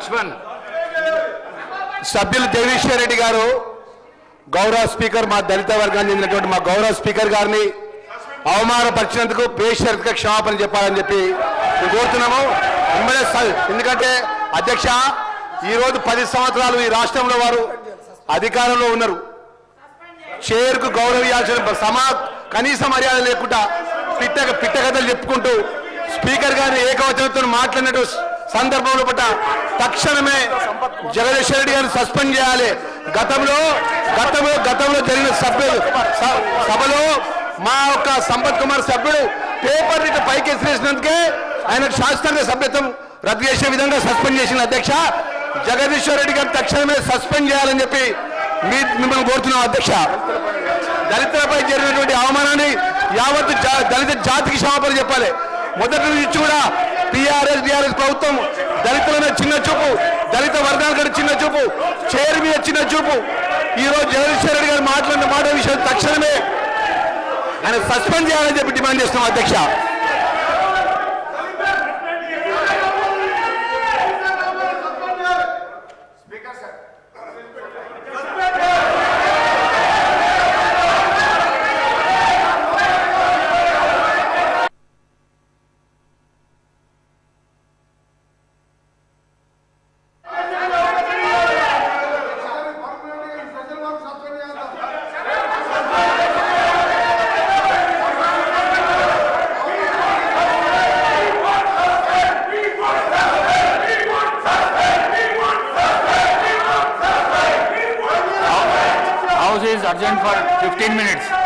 లక్ష్మణ్ సభ్యులు జగదీశ్వర్ రెడ్డి గారు గౌరవ స్పీకర్ మా దళిత వర్గానికి చెందినటువంటి మా గౌరవ స్పీకర్ గారిని అవమానపరిచినందుకు బేషరతుగా క్షమాపణ చెప్పాలని చెప్పి మేము కోరుతున్నాము. ఎందుకంటే అధ్యక్ష ఈరోజు 10 సంవత్సరాలు ఈ రాష్ట్రంలో వారు అధికారంలో ఉన్నారు. చైర్కు గౌరవించాల్సిన కనీస మర్యాద లేకుండా పిట్ట కథలు చెప్పుకుంటూ స్పీకర్ గారిని ఏకవచనంతో మాట్లాడినట్టు సందర్భంలో పట్ల తక్షణమే జగదీశ్వర్ రెడ్డి గారిని సస్పెండ్ చేయాలి. గతంలో జరిగిన సభలో మా యొక్క సంపత్ కుమార్ సభ్యుడు పేపర్ ఇటు పైకి ఎసిరేసినందుకే ఆయన శాస్త్రాంగ సభ్యత్వం రద్దు చేసే విధంగా సస్పెండ్ చేసిన అధ్యక్ష జగదీశ్వర్ రెడ్డి గారిని తక్షణమే సస్పెండ్ చేయాలని చెప్పి మిమ్మల్ని కోరుతున్నాం అధ్యక్ష. దళితులపై జరిగినటువంటి అవమానాన్ని యావత్తు దళిత జాతికి క్షమాపణ చెప్పాలి. మొదటి నుంచి కూడా టీఆర్ఎస్ ప్రభుత్వం దళితుల మీద చిన్న చూపు, దళిత వర్గాల కంటే చిన్న చూపు, చైర్ మీద చిన్న చూపు. ఈరోజు జగదీశ్వర్ రెడ్డి గారు మాట్లాడిన మాట విషయం తక్షణమే ఆయన సస్పెండ్ చేయాలని చెప్పి డిమాండ్ చేస్తున్నాం అధ్యక్ష. House is urgent for 15 minutes.